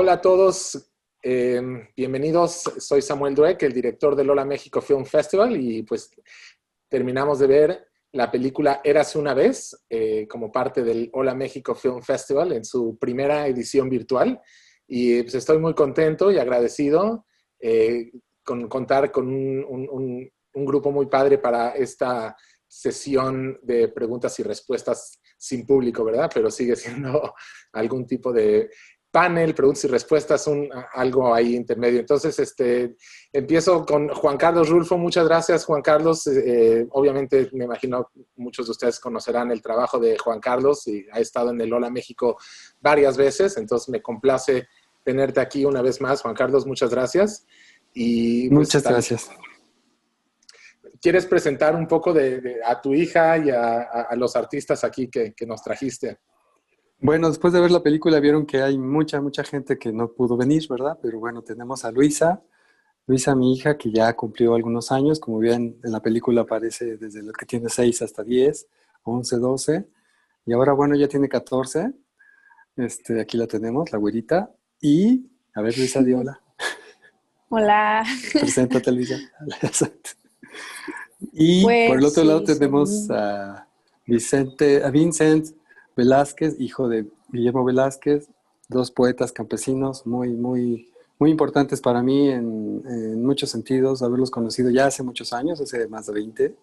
Hola a todos, bienvenidos. Soy Samuel Dweck, el director del Hola México Film Festival, y pues terminamos de ver la película Érase una vez como parte del Hola México Film Festival en su primera edición virtual. Y pues estoy muy contento y agradecido con contar con un grupo muy padre para esta sesión de preguntas y respuestas sin público, ¿verdad? Pero sigue siendo algún tipo de panel, preguntas y respuestas, algo ahí intermedio. Entonces, empiezo con Juan Carlos Rulfo. Muchas gracias, Juan Carlos. Obviamente, me imagino muchos de ustedes conocerán el trabajo de Juan Carlos y ha estado en el Hola México varias veces, entonces me complace tenerte aquí una vez más, Juan Carlos. Muchas gracias. Y pues, Muchas gracias. ¿quieres presentar un poco a tu hija y a los artistas aquí que nos trajiste? Bueno, después de ver la película vieron que hay mucha gente que no pudo venir, ¿verdad? Pero bueno, tenemos a Luisa, mi hija, que ya cumplió algunos años, como bien en la película aparece desde los que tiene 6 hasta 10, 11, 12, y ahora bueno, ya tiene 14. Aquí la tenemos, la güerita, y a ver, Luisa, di hola. Hola. Preséntate, Luisa. Y por el Pues otro lado sí, tenemos a Vincent Velázquez, hijo de Guillermo Velázquez, dos poetas campesinos muy importantes para mí en muchos sentidos, haberlos conocido ya hace muchos años, hace más de 20,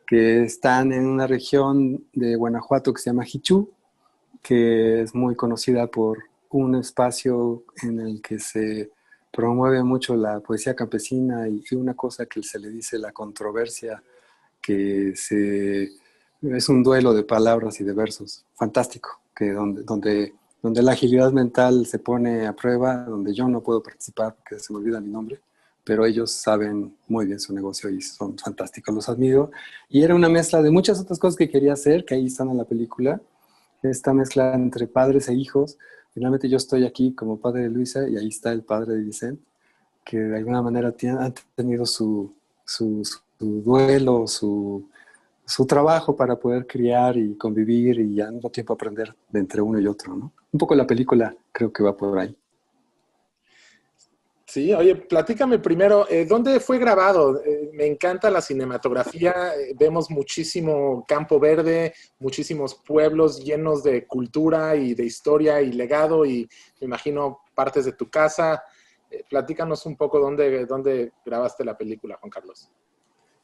que están en una región de Guanajuato que se llama Jichú, que es muy conocida por un espacio en el que se promueve mucho la poesía campesina y una cosa que se le dice la controversia, es un duelo de palabras y de versos fantástico, que donde la agilidad mental se pone a prueba, donde yo no puedo participar porque se me olvida mi nombre, pero ellos saben muy bien su negocio y son fantásticos, los admiro. Y era una mezcla de muchas otras cosas que quería hacer, que ahí están en la película, esta mezcla entre padres e hijos. Finalmente yo estoy aquí como padre de Luisa y ahí está el padre de Vicente, que de alguna manera han tenido su duelo, su trabajo para poder criar y convivir y al mismo tiempo aprender de entre uno y otro, ¿no? Un poco la película creo que va por ahí. Sí, oye, platícame primero, ¿dónde fue grabado? Me encanta la cinematografía, vemos muchísimo campo verde, muchísimos pueblos llenos de cultura y de historia y legado, y me imagino partes de tu casa. Platícanos un poco dónde grabaste la película, Juan Carlos.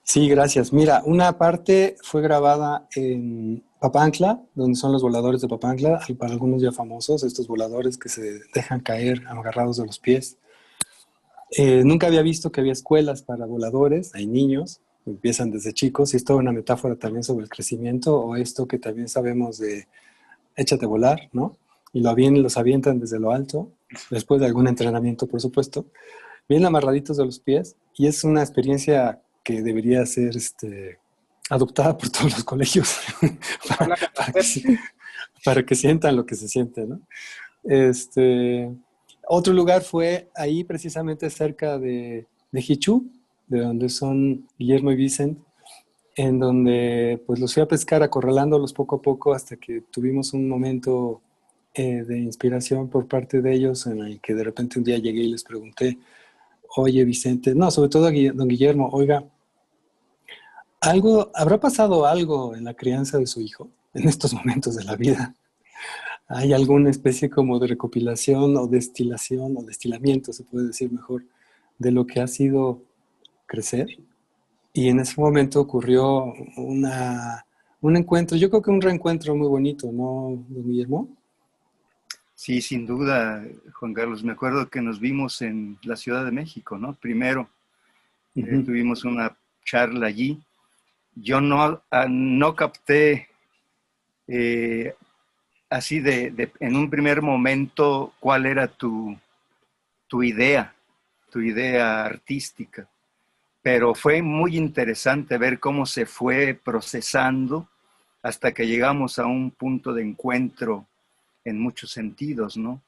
Sí, gracias. Mira, una parte fue grabada en Papantla, donde son los voladores de Papantla, para algunos ya famosos, estos voladores que se dejan caer agarrados de los pies. Nunca había visto que había escuelas para voladores, hay niños, empiezan desde chicos, y es toda una metáfora también sobre el crecimiento, o esto que también sabemos de échate a volar, ¿no? Y los avientan desde lo alto, después de algún entrenamiento, por supuesto, bien amarraditos de los pies, y es una experiencia que debería ser adoptada por todos los colegios para, Habla de para que, hacer. para que sientan lo que se siente, ¿no? Otro lugar fue ahí precisamente cerca de Jichú, de donde son Guillermo y Vicent, en donde pues los fui a pescar acorralándolos poco a poco hasta que tuvimos un momento de inspiración por parte de ellos en el que de repente un día llegué y les pregunté, oye Vicente, no, sobre todo a don Guillermo, oiga, ¿habrá pasado algo en la crianza de su hijo en estos momentos de la vida? ¿Hay alguna especie como de recopilación o destilación o destilamiento, se puede decir mejor, de lo que ha sido crecer? Y en ese momento ocurrió un encuentro, yo creo que un reencuentro muy bonito, ¿no, don Guillermo? Sí, sin duda, Juan Carlos. Me acuerdo que nos vimos en la Ciudad de México, ¿no? Primero tuvimos una charla allí. Yo no capté así en un primer momento cuál era tu idea, tu idea artística, pero fue muy interesante ver cómo se fue procesando hasta que llegamos a un punto de encuentro en muchos sentidos, ¿no?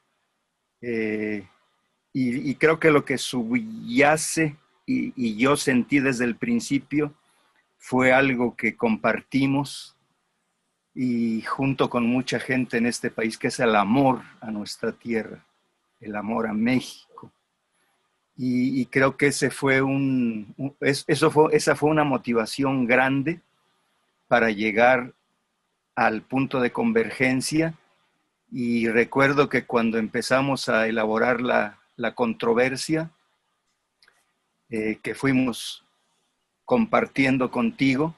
Y creo que lo que subyace y yo sentí desde el principio fue algo que compartimos y junto con mucha gente en este país, que es el amor a nuestra tierra. el amor a México. Y creo que esa fue una motivación grande para llegar al punto de convergencia. Y recuerdo que cuando empezamos a elaborar la controversia que fuimos compartiendo contigo,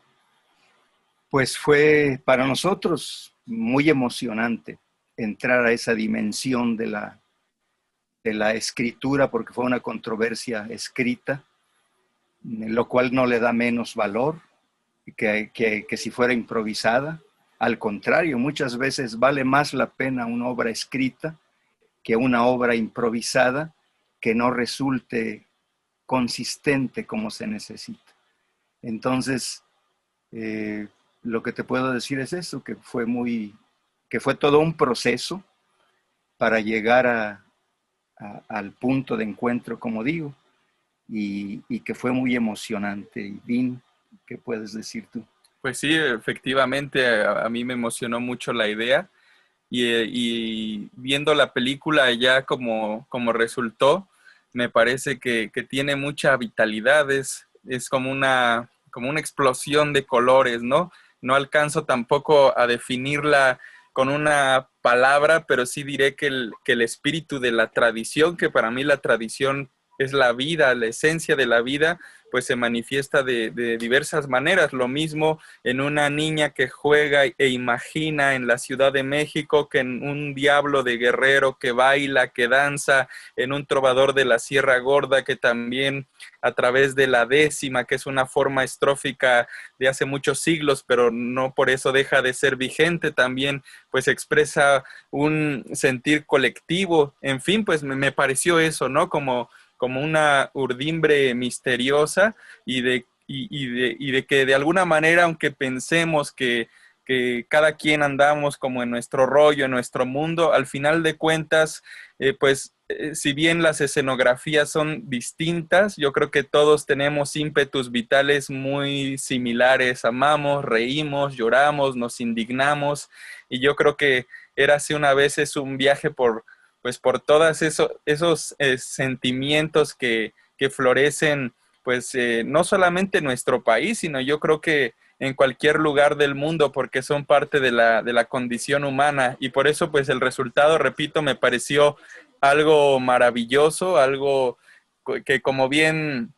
pues fue para nosotros muy emocionante entrar a esa dimensión de la escritura, porque fue una controversia escrita, lo cual no le da menos valor que si fuera improvisada. Al contrario, muchas veces vale más la pena una obra escrita que una obra improvisada que no resulte consistente como se necesita. Entonces, lo que te puedo decir es eso, que fue todo un proceso para llegar al punto de encuentro, como digo, y que fue muy emocionante. Y Vin, ¿qué puedes decir tú? Pues sí, efectivamente, a mí me emocionó mucho la idea y viendo la película ya como resultó, me parece que tiene mucha vitalidad, es como una explosión de colores, ¿no? No alcanzo tampoco a definirla con una palabra, pero sí diré que el espíritu de la tradición, que para mí la tradición es la vida, la esencia de la vida, pues se manifiesta de diversas maneras. Lo mismo en una niña que juega e imagina en la Ciudad de México, que en un diablo de Guerrero que baila, que danza, en un trovador de la Sierra Gorda que también a través de la décima, que es una forma estrófica de hace muchos siglos, pero no por eso deja de ser vigente, también pues expresa un sentir colectivo. En fin, pues me pareció eso, ¿no? Como una urdimbre misteriosa y de que de alguna manera, aunque pensemos que cada quien andamos como en nuestro rollo, en nuestro mundo, al final de cuentas, si bien las escenografías son distintas, yo creo que todos tenemos ímpetus vitales muy similares, amamos, reímos, lloramos, nos indignamos, y yo creo que Érase una vez es un viaje por todos esos sentimientos que florecen, no solamente en nuestro país, sino yo creo que en cualquier lugar del mundo, porque son parte de la condición humana, y por eso pues el resultado, repito, me pareció algo maravilloso, algo que, como bien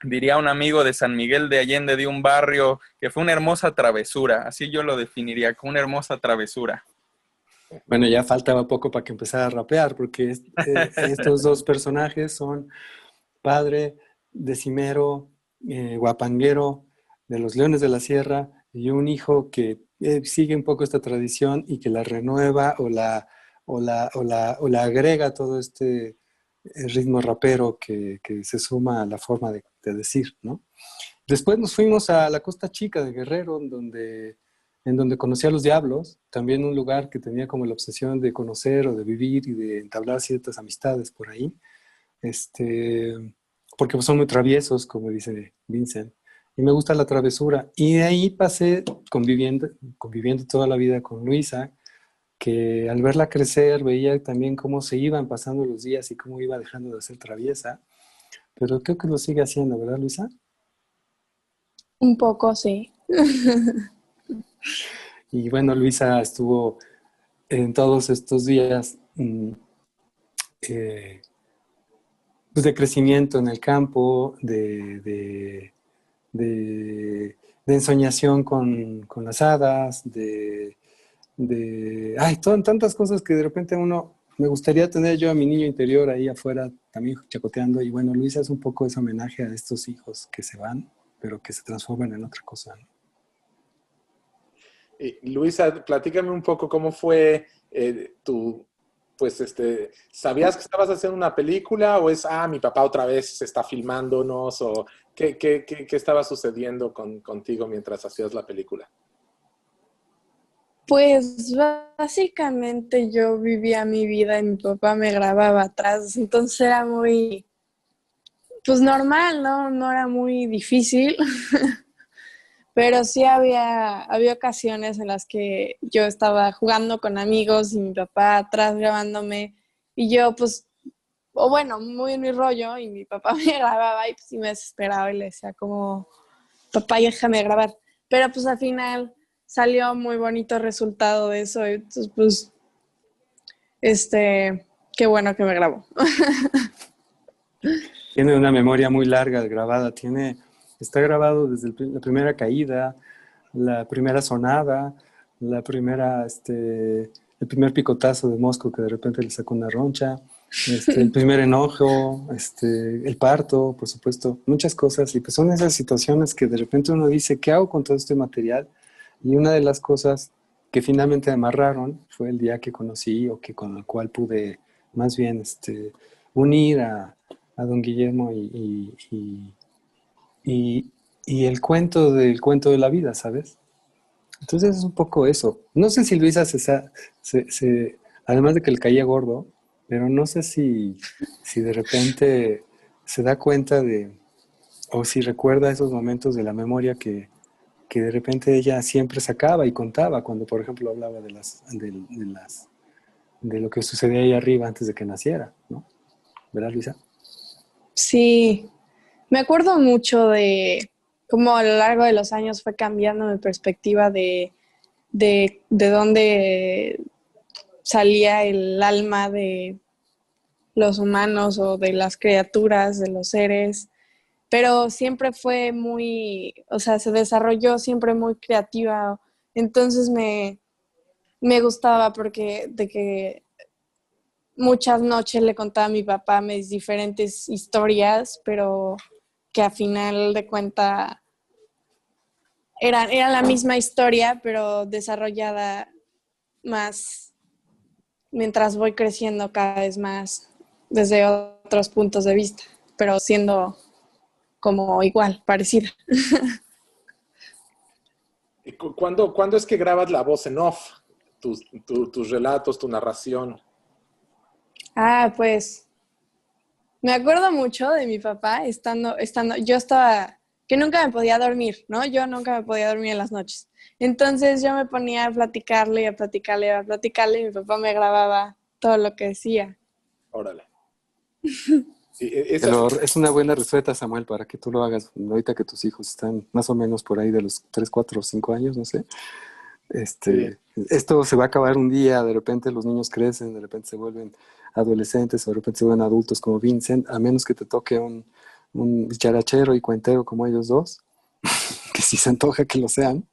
diría un amigo de San Miguel de Allende, de un barrio, que fue una hermosa travesura, así yo lo definiría, como una hermosa travesura. Bueno, ya faltaba poco para que empezara a rapear, porque estos dos personajes son padre, decimero, guapanguero de los Leones de la Sierra, y un hijo que sigue un poco esta tradición y que la renueva o la agrega todo este ritmo rapero que se suma a la forma de decir, ¿no? Después nos fuimos a la Costa Chica de Guerrero, en donde conocí a los Diablos, también un lugar que tenía como la obsesión de conocer o de vivir y de entablar ciertas amistades por ahí, porque son muy traviesos, como dice Vincent, y me gusta la travesura. Y de ahí pasé conviviendo toda la vida con Luisa, que al verla crecer veía también cómo se iban pasando los días y cómo iba dejando de ser traviesa, pero creo que lo sigue haciendo, ¿verdad, Luisa? Un poco, sí. Y bueno, Luisa estuvo en todos estos días pues de crecimiento en el campo, de ensoñación con las hadas, tantas cosas que de repente me gustaría tener yo a mi niño interior ahí afuera también chacoteando. Y bueno, Luisa es un poco ese homenaje a estos hijos que se van, pero que se transforman en otra cosa, ¿no? Luisa, platícame un poco cómo fue ¿sabías que estabas haciendo una película o mi papá otra vez está filmándonos? ¿O qué estaba sucediendo contigo mientras hacías la película? Pues básicamente yo vivía mi vida y mi papá me grababa atrás, entonces era muy, pues normal, ¿no? No era muy difícil, pero sí había ocasiones en las que yo estaba jugando con amigos y mi papá atrás grabándome y yo pues o bueno, muy en mi rollo, y mi papá me grababa y pues sí me desesperaba y le decía como, papá, déjame grabar. Pero pues al final salió muy bonito el resultado de eso, entonces pues, qué bueno que me grabó. Tiene una memoria muy larga grabada, está grabado desde la primera caída, la primera sonada, el primer picotazo de mosco que de repente le sacó una roncha, el primer enojo, el parto, por supuesto, muchas cosas. Y pues son esas situaciones que de repente uno dice, ¿qué hago con todo este material? Y una de las cosas que finalmente amarraron fue el día que conocí o que con el cual pude más bien unir a don Guillermo y, y el cuento de la vida, ¿sabes? Entonces es un poco eso. No sé si Luisa además de que le caía gordo, pero no sé si de repente se da cuenta o si recuerda esos momentos de la memoria que de repente ella siempre sacaba y contaba cuando, por ejemplo, hablaba de lo que sucedía ahí arriba antes de que naciera, ¿no? ¿Verdad, Luisa? Sí, me acuerdo mucho de cómo a lo largo de los años fue cambiando mi perspectiva de dónde salía el alma de los humanos o de las criaturas, de los seres, pero siempre fue muy, o sea, se desarrolló siempre muy creativa. Entonces me gustaba porque de que muchas noches le contaba a mi papá mis diferentes historias, pero que a final de cuenta era la misma historia, pero desarrollada más mientras voy creciendo cada vez más desde otros puntos de vista, pero siendo como igual, parecida. ¿Cuándo es que grabas la voz en off? Tus relatos, tu narración. Ah, pues me acuerdo mucho de mi papá yo estaba, que nunca me podía dormir, ¿no? Yo nunca me podía dormir en las noches. Entonces yo me ponía a platicarle, a platicarle, a platicarle, y mi papá me grababa todo lo que decía. Órale. Es así. Es una buena receta, Samuel, para que tú lo hagas ahorita que tus hijos están más o menos por ahí de los 3, 4, 5 años, no sé. Sí. Esto se va a acabar un día, de repente los niños crecen, de repente se vuelven adolescentes, o de repente se vuelven adultos como Vincent, a menos que te toque un dicharachero y cuentero como ellos dos, que si se antoja que lo sean,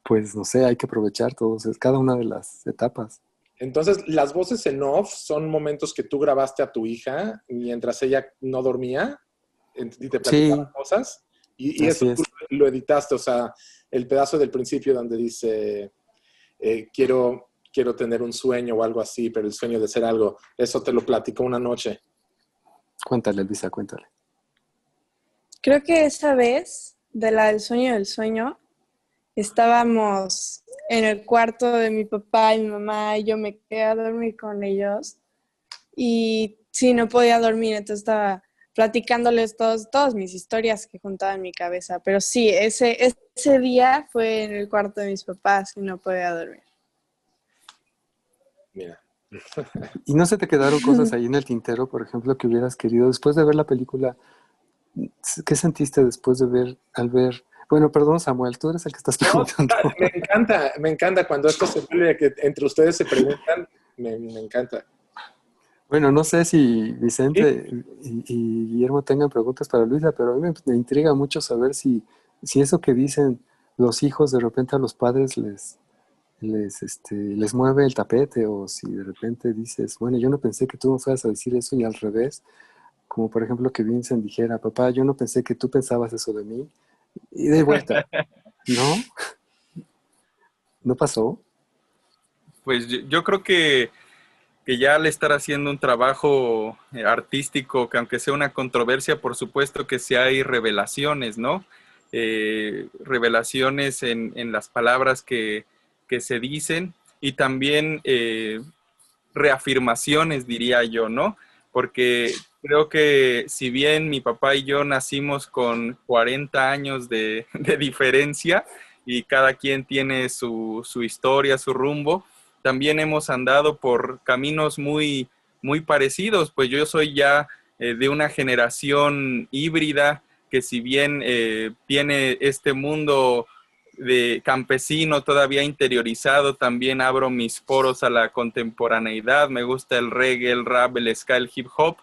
pues no sé, hay que aprovechar cada una de las etapas. Entonces, las voces en off son momentos que tú grabaste a tu hija mientras ella no dormía y te Sí, platicaba cosas. Y eso así tú es. lo editaste, o sea, el pedazo del principio donde dice, quiero tener un sueño o algo así, pero el sueño de ser algo, eso te lo platicó una noche. Cuéntale, Luisa, cuéntale. Creo que esa vez, de la del sueño, estábamos en el cuarto de mi papá y mi mamá y yo me quedé a dormir con ellos y sí, no podía dormir, entonces estaba platicándoles todas mis historias que juntaba en mi cabeza, pero sí, ese día fue en el cuarto de mis papás y no podía dormir. Mira. ¿Y no se te quedaron cosas ahí en el tintero, por ejemplo, que hubieras querido después de ver la película? ¿Qué sentiste después al ver? Bueno, perdón, Samuel, tú eres el que estás No, preguntando. me encanta cuando esto se vuelve que entre ustedes se preguntan, me encanta. Bueno, no sé si Sí. Vicente y Guillermo tengan preguntas para Luisa, pero a mí me intriga mucho saber si eso que dicen los hijos de repente a los padres les mueve el tapete, o si de repente dices, bueno, yo no pensé que tú me fueras a decir eso, y al revés, como por ejemplo que Vincent dijera, papá, yo no pensé que tú pensabas eso de mí, y de vuelta, ¿no? ¿No pasó? Pues yo creo que ya al estar haciendo un trabajo artístico, que aunque sea una controversia, por supuesto que sí hay revelaciones, ¿no? Revelaciones en las palabras que se dicen y también reafirmaciones, diría yo, ¿no? Porque creo que si bien mi papá y yo nacimos con 40 años de diferencia y cada quien tiene su historia, su rumbo, también hemos andado por caminos muy, muy parecidos, pues yo soy ya de una generación híbrida que si bien tiene este mundo de campesino todavía interiorizado, también abro mis poros a la contemporaneidad, me gusta el reggae, el rap, el ska, el hip hop.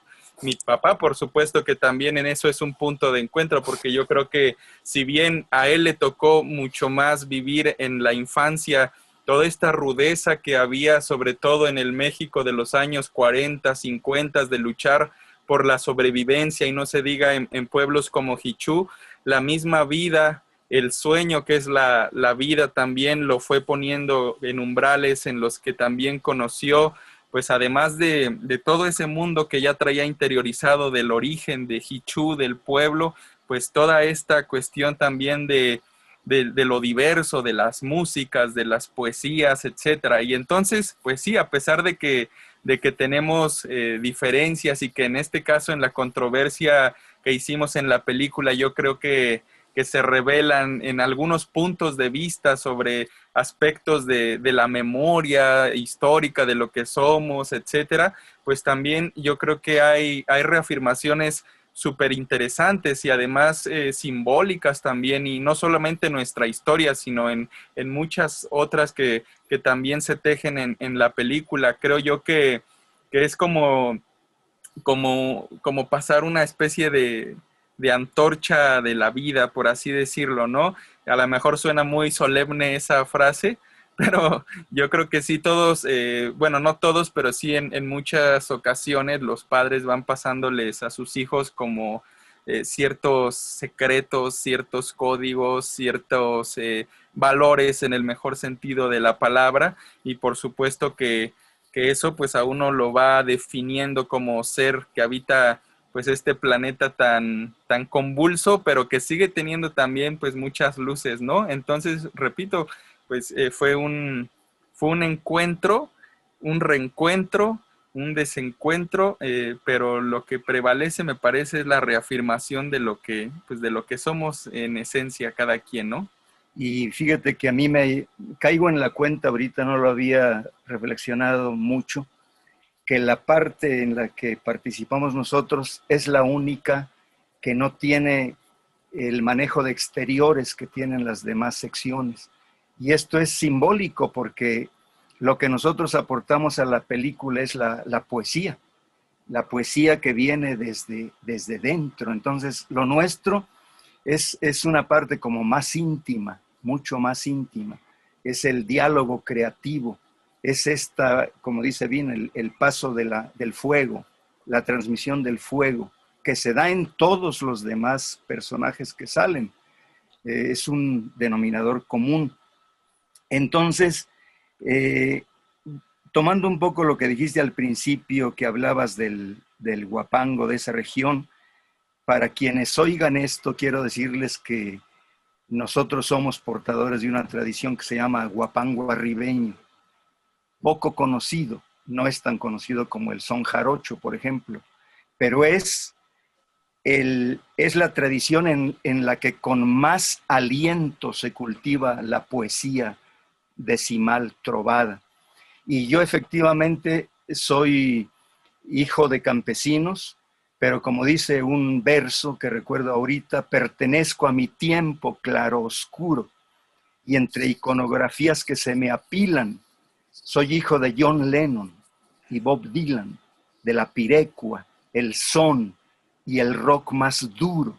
Mi papá, por supuesto que también en eso es un punto de encuentro, porque yo creo que si bien a él le tocó mucho más vivir en la infancia toda esta rudeza que había, sobre todo en el México de los años 40, 50, de luchar por la sobrevivencia, y no se diga en pueblos como Hichú, la misma vida, el sueño que es la vida también lo fue poniendo en umbrales en los que también conoció, pues además de todo ese mundo que ya traía interiorizado del origen de Hichú, del pueblo, pues toda esta cuestión también de lo diverso, de las músicas, de las poesías, etcétera. Y entonces, pues sí, a pesar de que tenemos diferencias y que en este caso en la controversia que hicimos en la película, yo creo que se revelan en algunos puntos de vista sobre aspectos de la memoria histórica de lo que somos, etcétera, pues también yo creo que hay reafirmaciones súper interesantes y además simbólicas también, y no solamente nuestra historia, sino en muchas otras que también se tejen en la película. Creo yo que es como pasar una especie de antorcha de la vida, por así decirlo, ¿no? A lo mejor suena muy solemne esa frase, pero yo creo que sí todos, bueno, no todos, pero sí en muchas ocasiones los padres van pasándoles a sus hijos como ciertos secretos, ciertos códigos, ciertos valores en el mejor sentido de la palabra, y por supuesto que eso pues a uno lo va definiendo como ser que habita pues este planeta tan convulso, pero que sigue teniendo también pues muchas luces, ¿no? Entonces, repito, pues fue un encuentro, un reencuentro, un desencuentro, pero lo que prevalece me parece es la reafirmación pues de lo que somos en esencia cada quien, ¿no? Y fíjate que a mí me caigo en la cuenta, ahorita no lo había reflexionado mucho, que la parte en la que participamos nosotros es la única que no tiene el manejo de exteriores que tienen las demás secciones. Y esto es simbólico porque lo que nosotros aportamos a la película es la poesía que viene desde dentro. Entonces, lo nuestro es una parte como más íntima, mucho más íntima. Es el diálogo creativo, es esta, como dice bien, el paso del fuego, la transmisión del fuego, que se da en todos los demás personajes que salen. Es un denominador común. Entonces, tomando un poco lo que dijiste al principio, que hablabas del huapango de esa región, para quienes oigan esto, quiero decirles que nosotros somos portadores de una tradición que se llama huapango arribeño, poco conocido, no es tan conocido como el son jarocho, por ejemplo, pero es la tradición en la que con más aliento se cultiva la poesía decimal trovada. Y yo efectivamente soy hijo de campesinos, pero como dice un verso que recuerdo ahorita, pertenezco a mi tiempo claro oscuro, y entre iconografías que se me apilan, soy hijo de John Lennon y Bob Dylan, de la pirecua, el son y el rock más duro,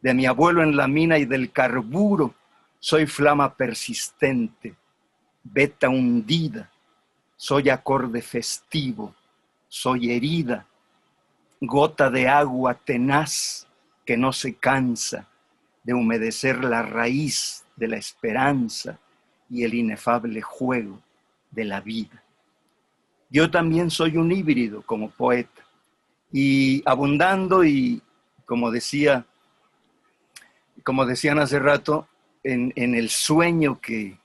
de mi abuelo en la mina y del carburo, soy flama persistente, veta hundida, soy acorde festivo, soy herida, gota de agua tenaz que no se cansa de humedecer la raíz de la esperanza y el inefable juego de la vida. Yo también soy un híbrido como poeta, y abundando y como decían hace rato, en el sueño que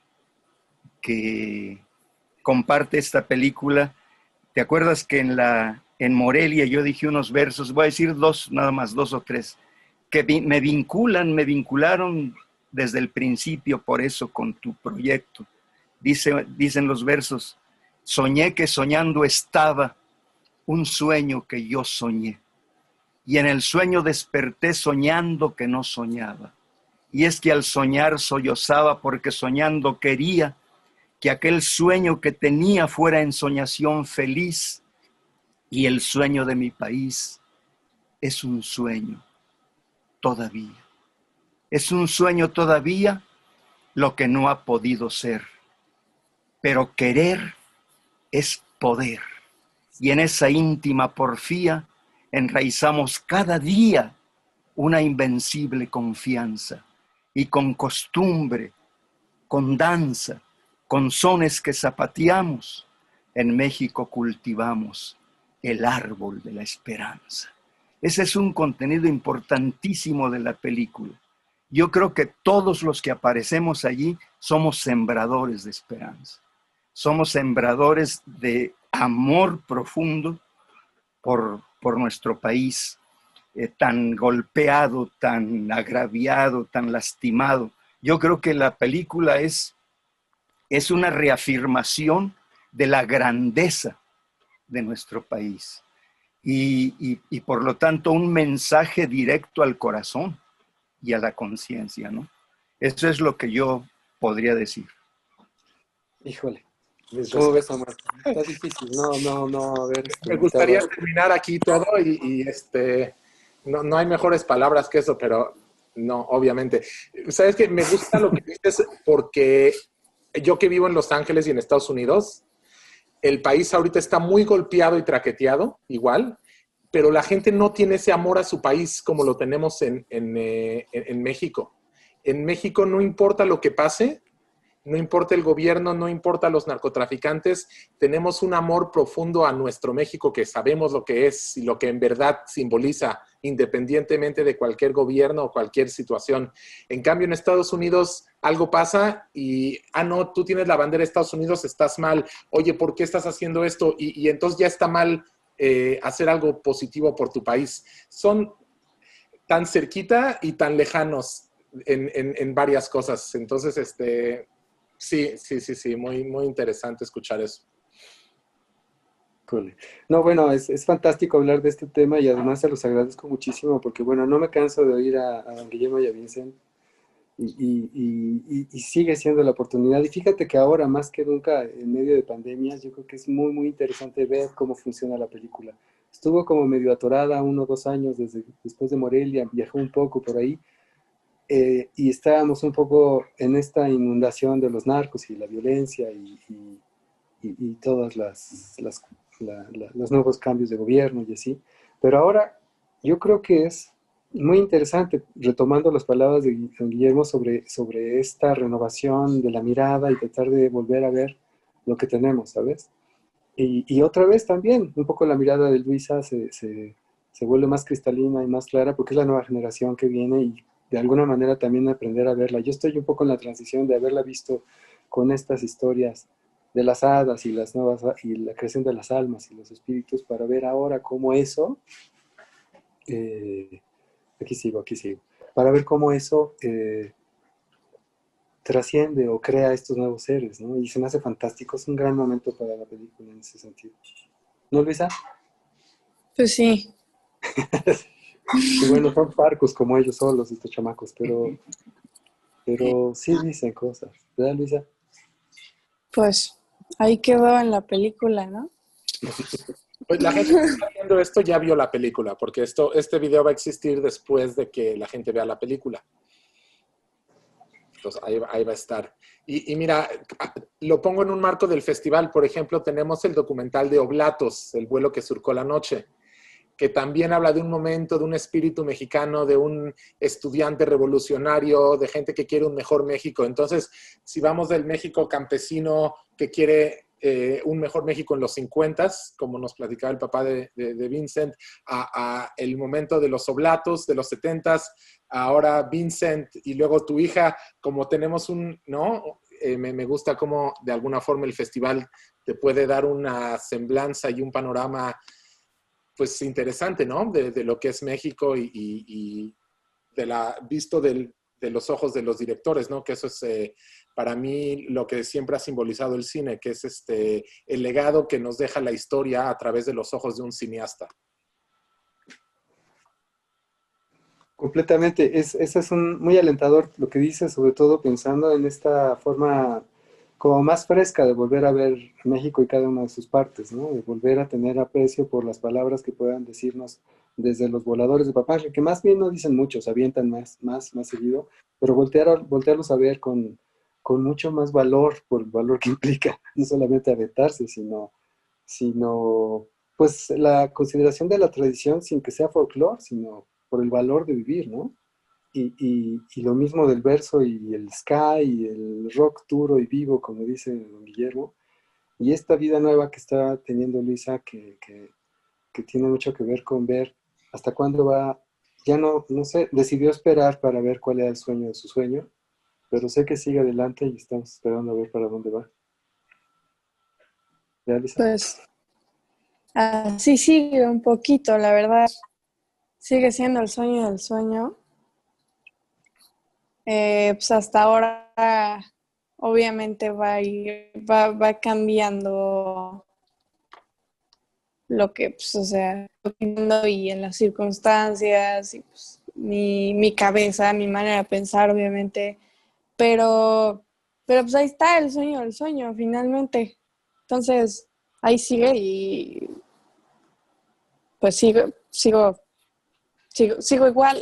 comparte esta película. ¿Te acuerdas que en Morelia yo dije unos versos? Voy a decir nada más dos o tres, que me vincularon desde el principio por eso con tu proyecto. Dicen los versos: soñé que soñando estaba un sueño que yo soñé. Y en el sueño desperté soñando que no soñaba. Y es que al soñar sollozaba porque soñando quería que aquel sueño que tenía fuera ensoñación feliz. Y el sueño de mi país es un sueño todavía. Es un sueño todavía lo que no ha podido ser. Pero querer es poder. Y en esa íntima porfía enraizamos cada día una invencible confianza. Y con costumbre, con danza, con sones que zapateamos, en México cultivamos el árbol de la esperanza. Ese es un contenido importantísimo de la película. Yo creo que todos los que aparecemos allí somos sembradores de esperanza. Somos sembradores de amor profundo por nuestro país, tan golpeado, tan agraviado, tan lastimado. Yo creo que la película es una reafirmación de la grandeza de nuestro país y por lo tanto un mensaje directo al corazón y a la conciencia, ¿no? Eso es lo que yo podría decir. Híjole. ¿Cómo ves, Omar? Está difícil. A ver. Me gustaría terminar aquí todo y no hay mejores palabras que eso, pero no, obviamente. ¿Sabes qué? Me gusta lo que dices porque yo que vivo en Los Ángeles y en Estados Unidos, el país ahorita está muy golpeado y traqueteado, igual, pero la gente no tiene ese amor a su país como lo tenemos en México. En México no importa lo que pase, no importa el gobierno, no importa los narcotraficantes, tenemos un amor profundo a nuestro México que sabemos lo que es y lo que en verdad simboliza, independientemente de cualquier gobierno o cualquier situación. En cambio, en Estados Unidos algo pasa y, no, tú tienes la bandera de Estados Unidos, estás mal. Oye, ¿por qué estás haciendo esto? Y entonces ya está mal hacer algo positivo por tu país. Son tan cerquita y tan lejanos en varias cosas. Entonces, sí, muy interesante escuchar eso. Cool. No, bueno, es fantástico hablar de este tema y además se los agradezco muchísimo porque, bueno, no me canso de oír a don Guillermo y a Vincent y sigue siendo la oportunidad. Y fíjate que ahora, más que nunca, en medio de pandemias, yo creo que es muy interesante ver cómo funciona la película. Estuvo como medio atorada 1 o 2 años después de Morelia, viajó un poco por ahí. Y estábamos un poco en esta inundación de los narcos y la violencia y todos los nuevos cambios de gobierno y así. Pero ahora yo creo que es muy interesante, retomando las palabras de Guillermo sobre esta renovación de la mirada y tratar de volver a ver lo que tenemos, ¿sabes? Y otra vez también, un poco la mirada de Luisa se vuelve más cristalina y más clara porque es la nueva generación que viene y de alguna manera también aprender a verla. Yo estoy un poco en la transición de haberla visto con estas historias de las hadas y las nuevas y la creación de las almas y los espíritus para ver ahora cómo eso aquí sigo para ver cómo eso trasciende o crea estos nuevos seres, ¿no? Y se me hace fantástico, es un gran momento para la película en ese sentido. ¿No, Luisa? Pues sí. Y bueno, son parcos como ellos solos, estos chamacos, pero sí dicen cosas, ¿verdad, Luisa? Pues ahí quedó en la película, ¿no? Pues la gente que está viendo esto ya vio la película, porque este video va a existir después de que la gente vea la película. Entonces ahí va a estar. Y mira, lo pongo en un marco del festival. Por ejemplo, tenemos el documental de Oblatos, El vuelo que surcó la noche, que también habla de un momento, de un espíritu mexicano, de un estudiante revolucionario, de gente que quiere un mejor México. Entonces, si vamos del México campesino que quiere un mejor México en los 50s, como nos platicaba el papá de Vincent, a el momento de los Oblatos, de los 70s, ahora Vincent y luego tu hija, como tenemos ¿no? Me gusta cómo de alguna forma el festival te puede dar una semblanza y un panorama pues interesante, ¿no? De lo que es México y visto de los ojos de los directores, ¿no? Que eso es para mí lo que siempre ha simbolizado el cine, que es el legado que nos deja la historia a través de los ojos de un cineasta. Completamente. Eso es muy alentador lo que dices, sobre todo pensando en esta forma como más fresca de volver a ver México y cada una de sus partes, ¿no? De volver a tener aprecio por las palabras que puedan decirnos desde los voladores de papá, que más bien no dicen mucho, se avientan más seguido, pero voltearlos a ver con mucho más valor, por el valor que implica, no solamente aventarse, sino pues la consideración de la tradición sin que sea folclore, sino por el valor de vivir, ¿no? Y lo mismo del verso y el ska y el rock duro y vivo, como dice don Guillermo, y esta vida nueva que está teniendo Luisa, que tiene mucho que ver con ver hasta cuándo va, ya no sé, decidió esperar para ver cuál era el sueño de su sueño, pero sé que sigue adelante y estamos esperando a ver para dónde va. ¿Ya, Luisa? Pues así sigue un poquito, la verdad. Sigue siendo el sueño del sueño. Pues hasta ahora, obviamente va cambiando lo que, pues, o sea, y en las circunstancias, y pues mi cabeza, mi manera de pensar, obviamente. Pero pues ahí está el sueño del sueño, finalmente. Entonces, ahí sigue y pues sigo igual,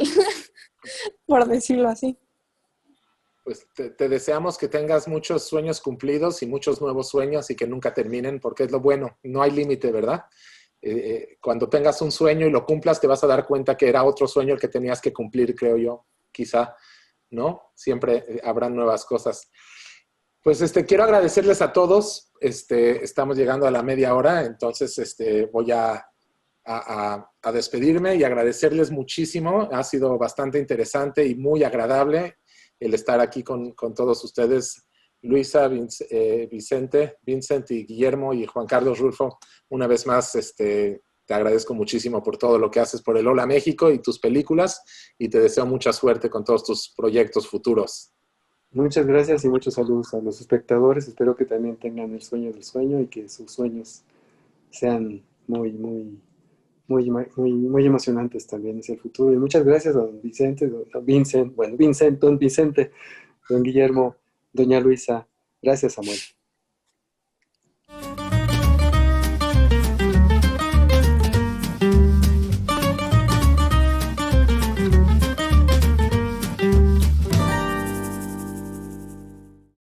por decirlo así. Pues te deseamos que tengas muchos sueños cumplidos y muchos nuevos sueños y que nunca terminen, porque es lo bueno, no hay límite, ¿verdad? Cuando tengas un sueño y lo cumplas, te vas a dar cuenta que era otro sueño el que tenías que cumplir, creo yo, quizá, ¿no? Siempre habrán nuevas cosas. Pues quiero agradecerles a todos. Estamos llegando a la media hora, entonces voy a despedirme y agradecerles muchísimo. Ha sido bastante interesante y muy agradable el estar aquí con todos ustedes. Luisa, Vincent y Guillermo y Juan Carlos Rulfo, una vez más te agradezco muchísimo por todo lo que haces por el Hola México y tus películas, y te deseo mucha suerte con todos tus proyectos futuros. Muchas gracias y muchos saludos a los espectadores. Espero que también tengan el sueño del sueño y que sus sueños sean muy emocionantes también hacia el futuro. Y muchas gracias a don Vicente, don Vicente, don Guillermo, doña Luisa. Gracias, Samuel.